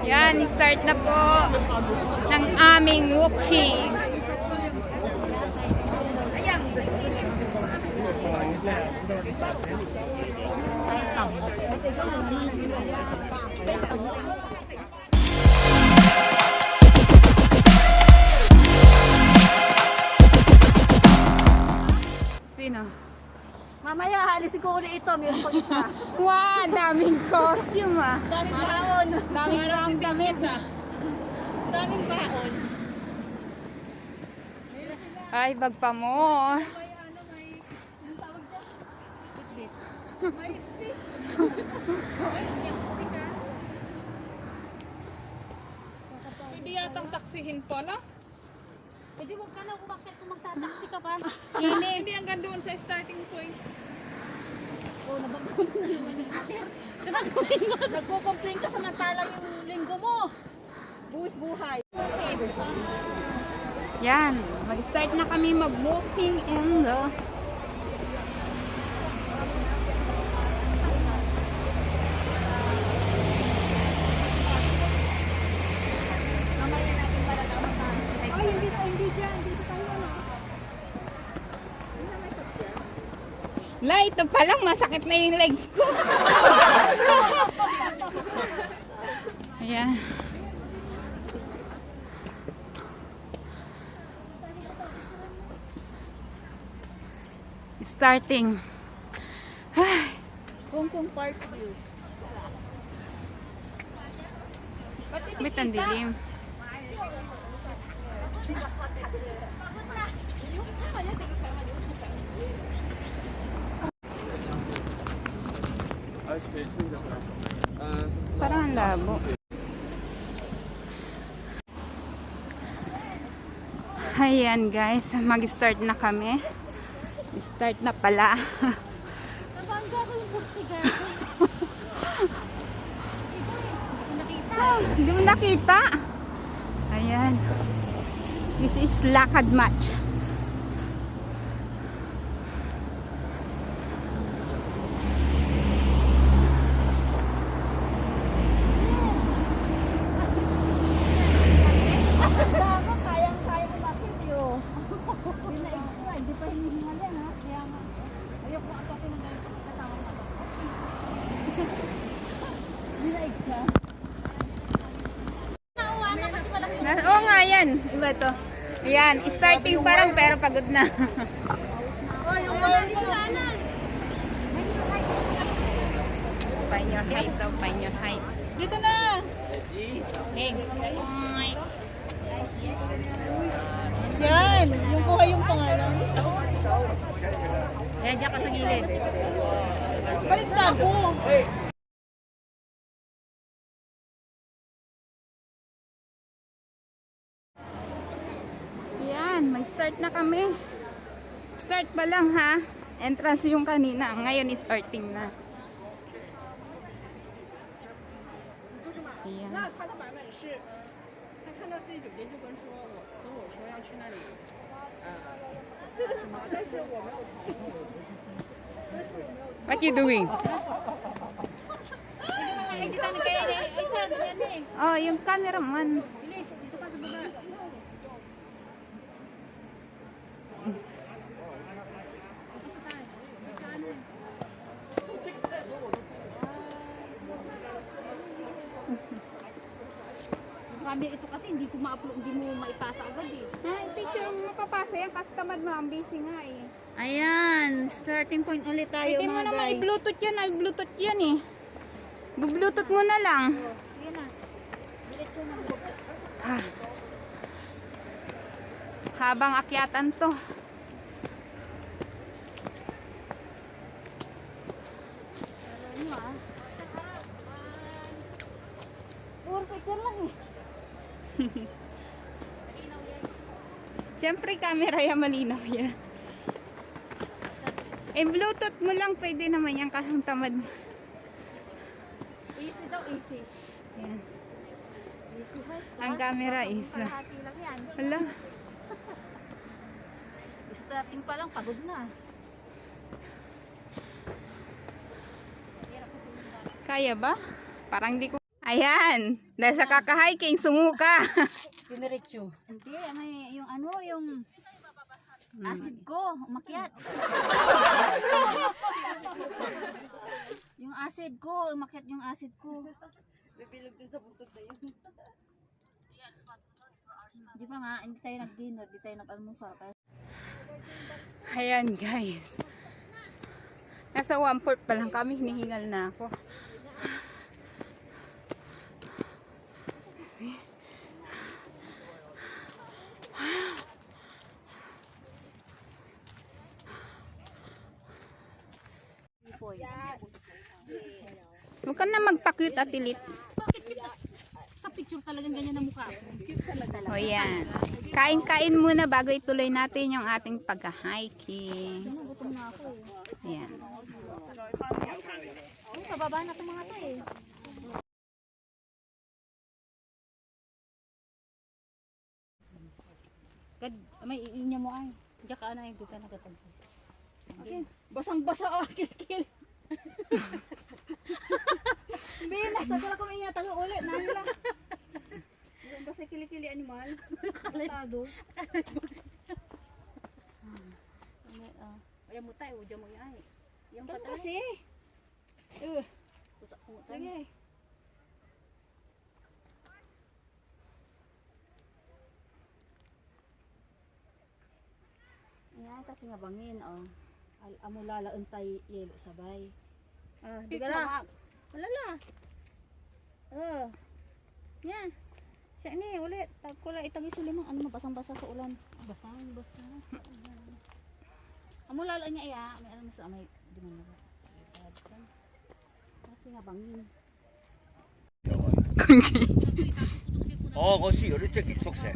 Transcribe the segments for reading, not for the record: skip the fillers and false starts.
Yan, start na po ng aming walking. Sino? Mamaya, alisin ko ulit ito. Mayroon pang isa. Wow, daming costume ah. Daming baon. Daming pang damit ah. Daming baon. Ay, bag pa mo. May stick. Hindi yatang taksihin po, no? Pwede mo ka na umakit kung magtataksi ka pa. Hindi hanggang doon sa starting point. Oh, nabagod na naman. Nagko-complain ka samantalang yung linggo mo. Buwis buhay. Yan, mag-start na kami mag-walking in the... Mamaya natin para daw ay, hindi dyan. Dito tayo na. La, ito pa lang, masakit na yung legs ko. Ayan. Starting. Ay, Kung Park View. ba't ang dilim? Parang ang labo. Ayan guys, mag-start na kami. Start na pala. Nabangga ko yung bustigan. Hindi mo nakita. Ayan. This is lakad match. Kayang-kaya mo bakit yun. Hindi pa hinihingal yan ha. Kaya nga. Ayoko ako ng kasama mo. Binaig ka. Nauwa na kasi malaki. Oo nga yan. Iba to. Ayan. Starting parang pero pagod na. Oh, yung wire dito sana. Find your height daw. Find your height. Dito na. Hey. Yan. Yung kuha yung pangalan. Ayan, dyan ka sa gilid. Balik na ako. Yan, mag-start na kami. Start pa lang ha. Entrance yung kanina. Ngayon is starting na. Ayan. 他的版本是，他看到419酒店就跟我说要去那里，什么？但是我没有同意。 What you doing? Ay, dito na kayo. Ay, saan? Yan eh. Oh, yung cameraman. Bilis, dito ka sa baba. Grabe, ito kasi hindi ko ma-upload, hindi mo maipasa agad eh. Ha, picture mo mapapasa yan kasi tamad mo. Ang busy nga eh. Ayan, starting point ulit tayo Hindi mo mga naman guys. i-bluetooth yan. I-bluetooth yan eh. Bu-bluetooth mo na lang. Sige na. Diretso na. Ah. Habang akyatan to. Ano ah? Puro picture lang eh. Siyempre camera yan, malinaw yan. Eh, bluetooth mo lang, pwede naman yan kasang tamad. Easy daw, easy. Yan. Easy ha? Ang camera is... Kalahati lang yan. Hala. Starting pa lang, pagod na. Kaya ba? Parang di ko... Ayan. Dahil sa kaka-hiking, sumuka. Diniretso. Hindi, may yung ano, yung acid ko, umakyat. Yung acid ko, umakyat yung acid ko. Bibilog din sa butod na yun. Di ba nga, hindi tayo nag-dinner, hindi tayo nag-almusal. Kaya Ayan guys. Nasa 1/4 pa lang kami, hinihingal na ako. See? Huwag ka na magpa-cute, Ate Litz. sa picture talagang ganyan na mukha. Cute talaga. O yan. Kain-kain muna bago ituloy natin yung ating pag-hiking. Gutom na ako eh. Ayan. Ay, pababa na itong mga to eh. Kad, may iinya mo ay. Diyan ka na yung kita na katag. Okay. Basang-basa ako, kilkil. Binas, ako lang kuminya, tayo ulit. Nani lang. Basta kilikili animal. Kalado. Ayaw mo tayo, udya mo yan. Yung Kan patay. kasi. Tusak mo tayo. Lagi. Ayan, kasi nga bangin, oh. Amulala untay yelo sabay. Ah, di ka na. Wala la. Oh. Yan. Siya ni ulit. Tag ko lang itagi sa limang ano mabasang-basa sa ulan. Basang-basa sa ulan. Amulala niya iya, may alam sa may di man na. Kasi nga bangin. 哦，我試過啲職業宿舍，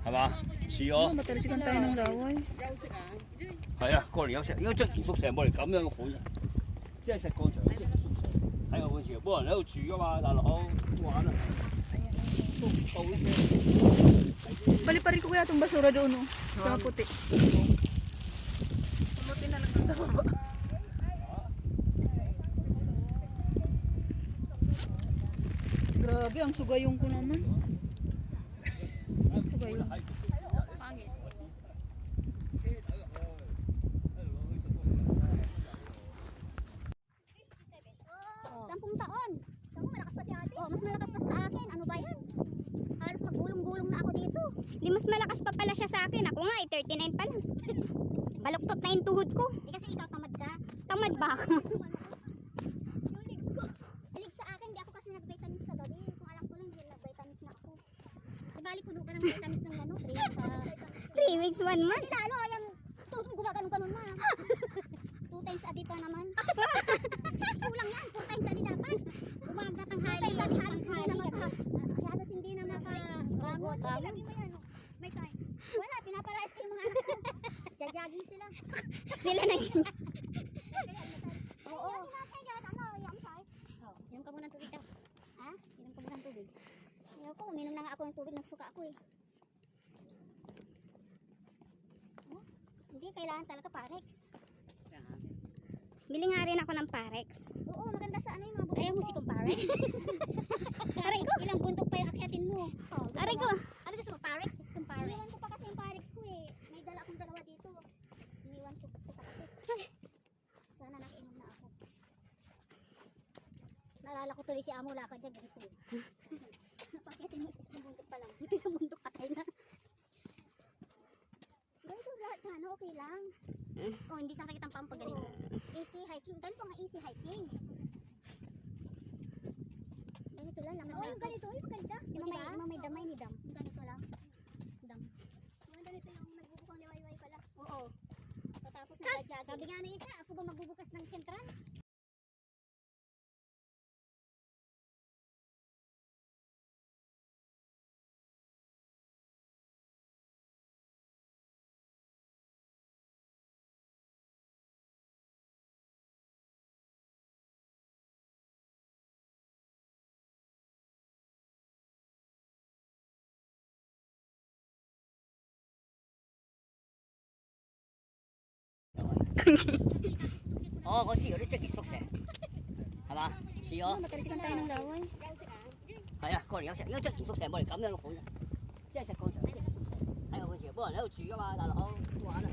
係嘛？試咗， Matalisikan tayo ng laway. 係啊，過嚟休息。因為職業宿舍冇嚟咁樣好，即係石礦場嘅職業宿舍，喺我嗰時冇人喺度住噶嘛，大佬好玩啊！都到啲咩？ Bali-pari ko kaya itong basura doon, no? Sa puti. Puti na lang sa baba. Grabe, ang sugayong ko naman. Sugayong. Pangit. Sampung taon. Sampung malakas pa si ate. Oh, mas malakas pa sa akin. Ano ba yan? Halos maggulong-gulong na ako dito. Di mas malakas pa pala siya sa akin. Ako nga 39 pa lang. Baluktot na yung tuhod ko. Eh kasi ikaw tamad ka. Tamad ba ako? Yung legs ko. Legs sa akin, di ako kasi nag-vitamins kagabi. Kung alam ko lang, di nag-vitamins na ako. Di bali puno ka ng vitamins ng ano, 3 weeks. 3 weeks, 1 month. Di lalo, yung tuhod mo gumaganon-ganon na. 2 times a day pa naman. Kulang yan, 4 times a day dapat. Umaga, tanghali, tanghali. Halos hindi na makagamot. Lagi mo yan, may time. Wala, pinaparais ko yung mga anak ko. Jajaging sila. Sila na yun. Oo. Inom ka muna ng tubig daw. Ha? Inom ka muna ng tubig. Ayaw ko, uminom na nga ako ng tubig, nagsuka ako eh. Oh, hindi, kailangan talaga Parex. Bili nga rin ako ng Parex. Oo, maganda sa ano yung mga buntot. Ayaw mo si Parex? Aray ko. Ilang buntot pa yung akyatin mo. Oh, aray ko. Ano gusto mo? Parex? Gusto kong Parex. Iniwan ko pa kasi yung Parex ko eh. May dala akong dalawa dito. Iniwan ko pa kasi. Sana nakiinom na ako. Naalala ko tuloy si Amo lakad dyan ganito. Pakyatin mo isang buntot pa lang. Isang buntot patay na. Ganito lahat sana okay lang. Oh, hindi sasakit ang pampa ganito. Easy hiking. Ganito nga easy hiking. Ganito lang. Oo, yung ganito. Yung maganda. Di ba may damay ni Dam? Yung ganito lang. Dam. Yung ganito yung nagbubukang liwayway pala. Oo. Tapos nag-adjust. Sabi nga na isa, ako ba magbubukas ng sentral?哦，我試過啲職業宿舍，係嘛？試咗。Matalisikan tayo ng laway. 係啊，過嚟休息，因為真唔宿舍冇嚟咁樣嘅款，即係石礦場，即係宿舍。喺個本時，冇人喺度住噶嘛，大佬玩啊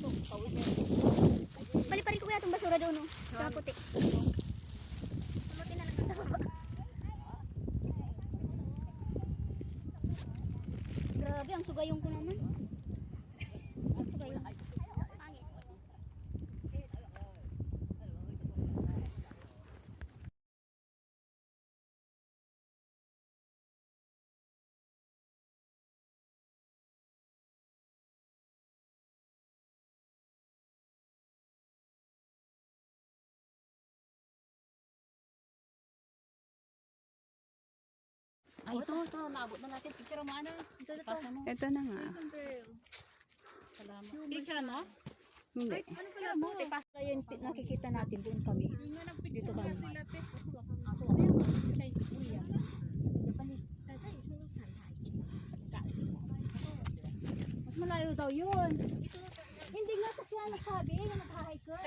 ！Balik pa rin ko kaya itong basura doon, no? Sa puti. Kamutin na lang ito. Grabe, ang sugayong ko naman. Ang sugayong. Pangit. Ay, ito, naabot na natin. Picture mo, ano? Ito. Ito na nga. Salamat. Picture na? Hindi. Picture mo. Pas na yun, nakikita natin doon kami. Dito kami. Mas malayo daw yun. Hindi nga kasi ang nagsabi, yung nag-hiker.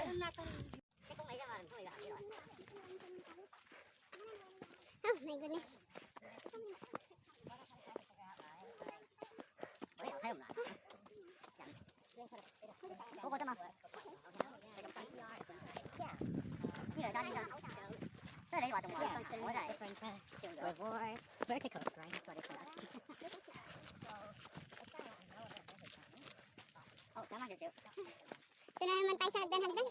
Oh my goodness. Verticals, right? That's what it's called. Oh, tama din siya. Ito na naman tayo sa hagdan-hagdan.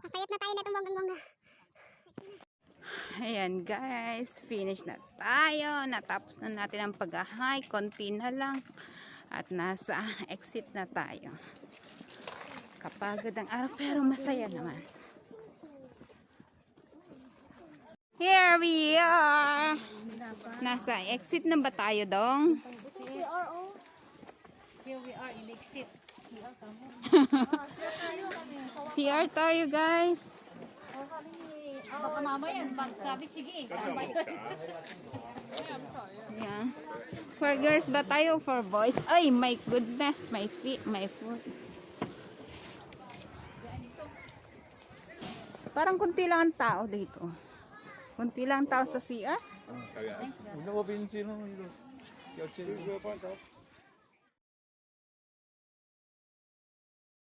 Papayat na tayo na itong bonggang-bongga. Ayan guys, finish na tayo. Natapos na natin ang pag-hike. Konti na lang. At nasa exit na tayo. Kapagod ang araw pero masaya naman. Here we are. Nasa exit na ba tayo, Dong? Here we are in the exit. CR tayo guys. Baka mamaya, magsabi, sige. Yeah. For girls ba tayo o for boys? Ay, my goodness, my feet, my foot. Parang kunti lang ang tao dito. Kunti lang ang tao sa CR. Una ko pinsin mo. 要进入。